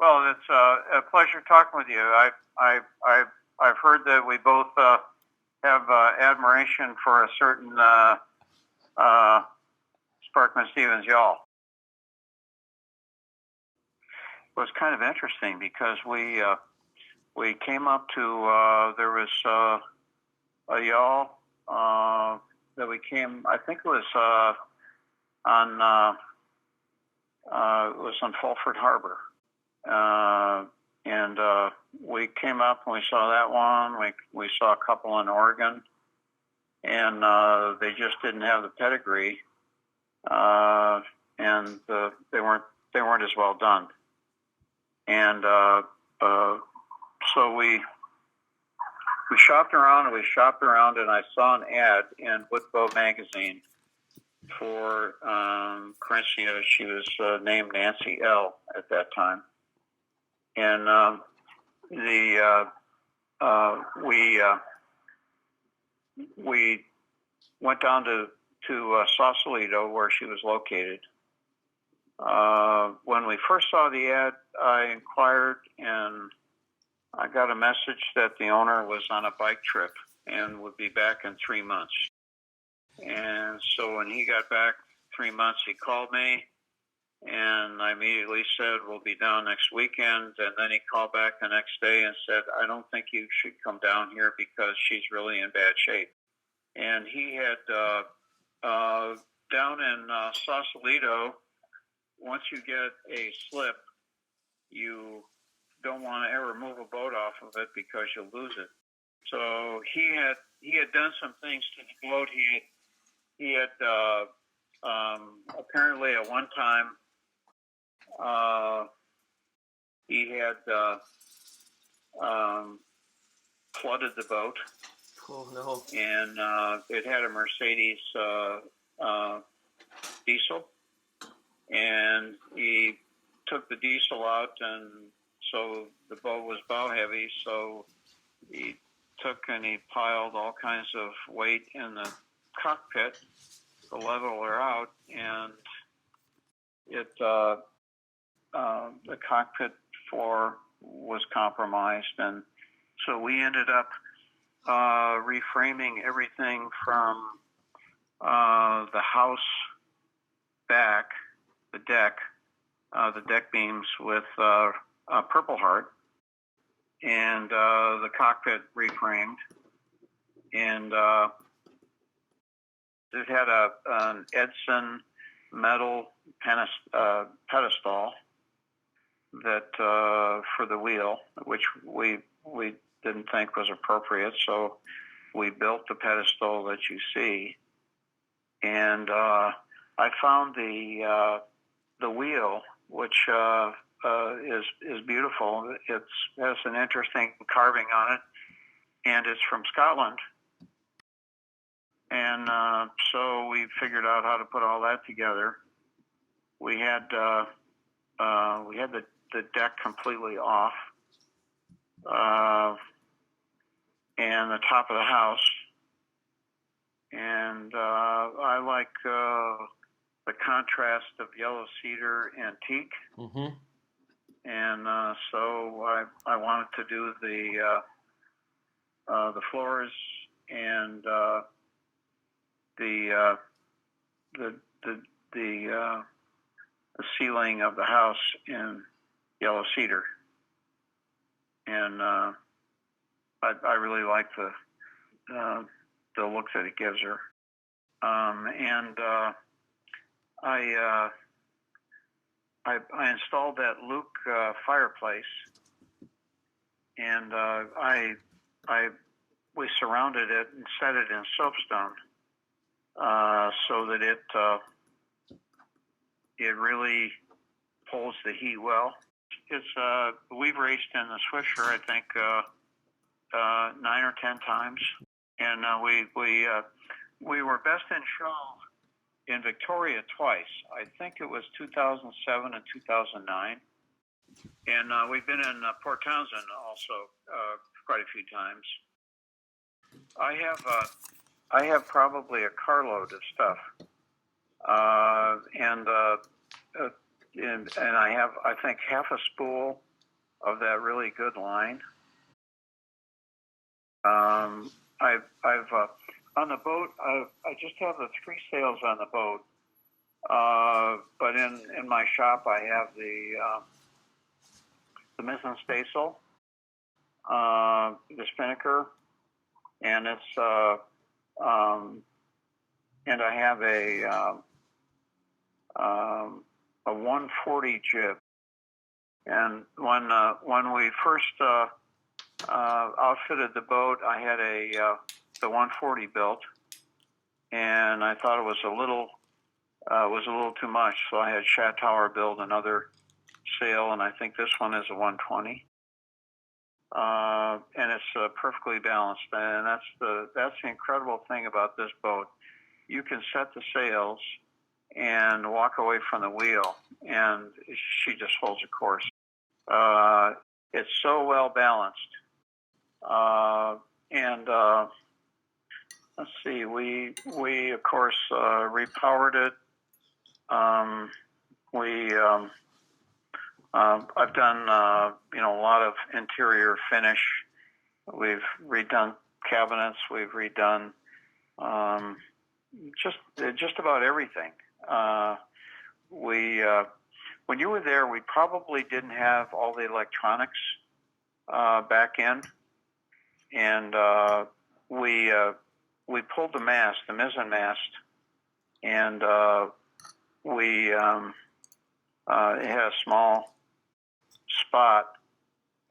Well, it's a pleasure talking with you. I've heard that we both have admiration for a certain Sparkman Stephens Yawl. It was kind of interesting because we came up to there was a yawl that we came. I think it was on Fulford Harbor, and we came up and we saw that one. We saw a couple in Oregon, and they just didn't have the pedigree, and they weren't as well done. And so we shopped around and I saw an ad in Woodbow magazine for Querencia. She was named Nancy L. at that time, and we went down to Sausalito where she was located. When we first saw the ad, I inquired and I got a message that the owner was on a bike trip and would be back in 3 months. And so when he got back 3 months, he called me and I immediately said, we'll be down next weekend. And then he called back the next day and said, I don't think you should come down here because she's really in bad shape. And he had, down in Sausalito, once you get a slip, you don't want to ever move a boat off of it because you'll lose it. So he had done some things to the boat. He had apparently at one time he had flooded the boat. Oh no! And it had a Mercedes diesel, and he took the diesel out, and so the boat was bow heavy, so he took and he piled all kinds of weight in the cockpit to level her out, and the cockpit floor was compromised, and so we ended up reframing everything from the house back, the deck beams with Purple Heart, and the cockpit reframed, and it had an Edson metal pedestal that for the wheel, which we didn't think was appropriate, so we built the pedestal that you see, and I found the wheel, which is beautiful. It has an interesting carving on it, and it's from Scotland. And so we figured out how to put all that together. We had the deck completely off, and the top of the house. And I like the contrast of yellow cedar and teak. Mm-hmm. And so I wanted to do the floors and the ceiling of the house in yellow cedar, and I really like the look that it gives her. And I installed that Luke fireplace, and we surrounded it and set it in soapstone so that it really pulls the heat well. It's we've raced in the Swiftsure, I think 9 or 10 times, and we were best in show in Victoria twice. I think it was 2007 and 2009, and we've been in Port Townsend also quite a few times. I have probably a carload of stuff, and I have, I think, half a spool of that really good line. I've on the boat. I just have the 3 sails on the boat, but in my shop I have the mizzen staysail, the spinnaker, and it's and I have a 140 jib. And when we first outfitted the boat, I had the 140 built, and I thought it was a little too much, so I had Shat Tower build another sail, and I think this one is a 120, and it's perfectly balanced. And that's the incredible thing about this boat. You can set the sails and walk away from the wheel, and she just holds a course. It's so well balanced. And let's see, we of course repowered it. I've done a lot of interior finish. We've redone cabinets. We've redone just about everything. When you were there, we probably didn't have all the electronics back in, and we pulled the mast, the mizzen mast, and it had a small spot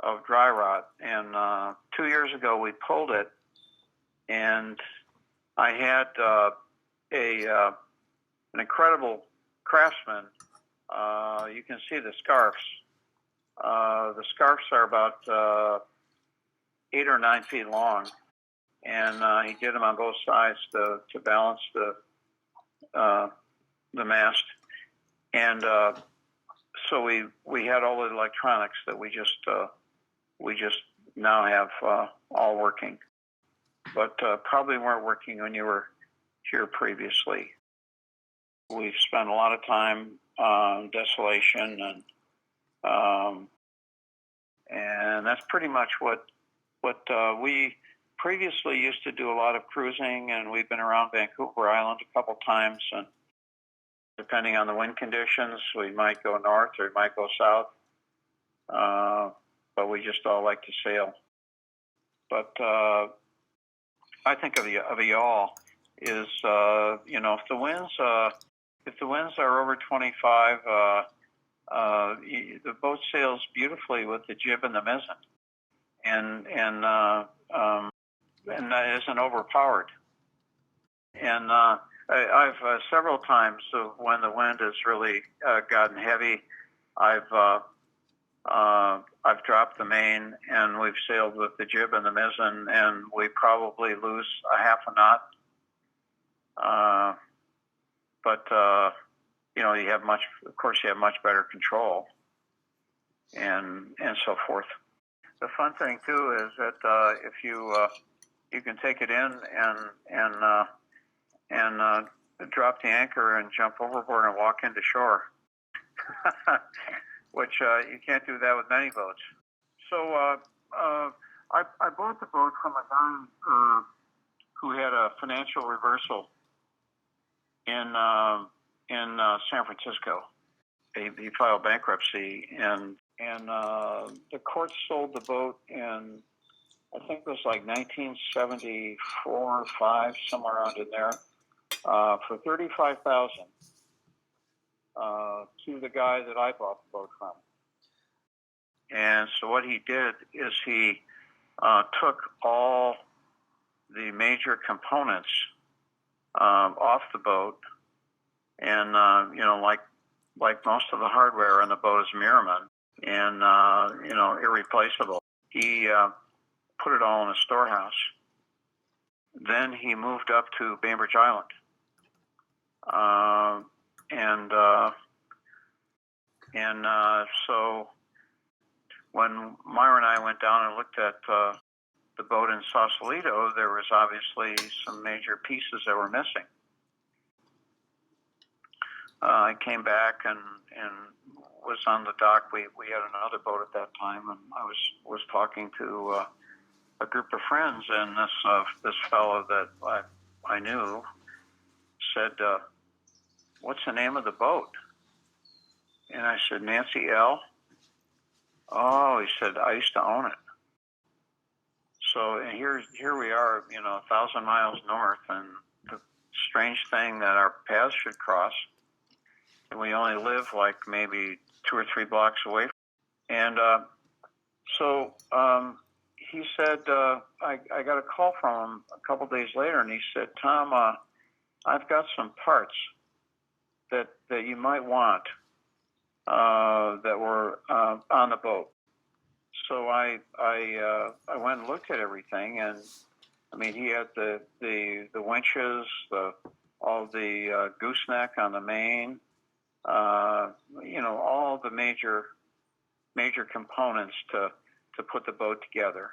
of dry rot, and 2 years ago we pulled it, and I had an incredible craftsman. You can see the scarves. The scarves are about 8 or 9 feet long, and he did them on both sides to balance the mast. And so we had all the electronics that we just now have all working, but probably weren't working when you were here previously. We spent a lot of time on desolation, and that's pretty much what we previously used to do. A lot of cruising, and we've been around Vancouver Island a couple times, and depending on the wind conditions, we might go north or we might go south, but we just all like to sail. But I think of a yawl is if the winds are over 25, the boat sails beautifully with the jib and the mizzen, and that isn't overpowered. And I've several times when the wind has really gotten heavy, I've dropped the main, and we've sailed with the jib and the mizzen, and we probably lose a half a knot. But you have much better control, and so forth. The fun thing too is that if you can take it in and drop the anchor and jump overboard and walk into shore, which you can't do that with many boats. So I bought the boat from a guy who had a financial reversal in San Francisco. He filed bankruptcy, and the court sold the boat in, I think it was like 1974 or 5, somewhere around in there, for $35,000 to the guy that I bought the boat from. And so what he did is he took all the major components off the boat, and like most of the hardware on the boat is Merriman, and irreplaceable. He put it all in a storehouse. Then he moved up to Bainbridge Island, so when Myra and I went down and looked at the boat in Sausalito, there was obviously some major pieces that were missing. I came back and was on the dock. We had another boat at that time, and I was talking to a group of friends, and this fellow that I knew said, "What's the name of the boat?" And I said, "Nancy L." "Oh," he said, "I used to own it." So and here we are, 1,000 miles north, and the strange thing that our paths should cross, and we only live like maybe 2 or 3 blocks away. And so he said, I got a call from him a couple days later, and he said, "Tom, I've got some parts that you might want that were on the boat." So I went and looked at everything, and I mean, he had the winches, all the gooseneck on the main, all the major components to put the boat together.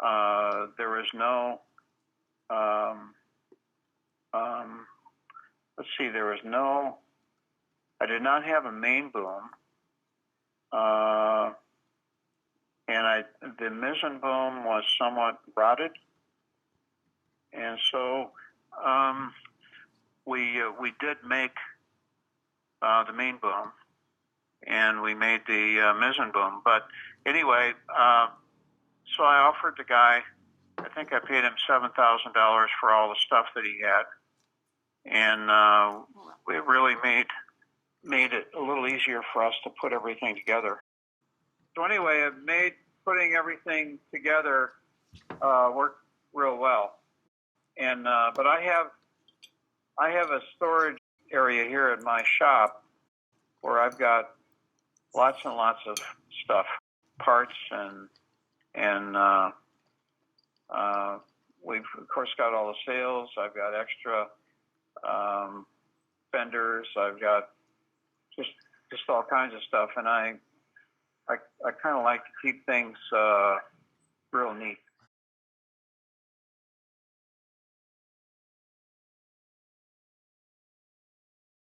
There was no, I did not have a main boom. And the mizzen boom was somewhat rotted, and so we did make the main boom, and we made the mizzen boom. But anyway, so I offered the guy, I think I paid him $7,000 for all the stuff that he had, and we really made it a little easier for us to put everything together. So anyway, it made putting everything together work real well. And but I have a storage area here at my shop where I've got lots and lots of stuff, parts, and we've of course got all the sails. I've got extra fenders. I've got just all kinds of stuff, and I kind of like to keep things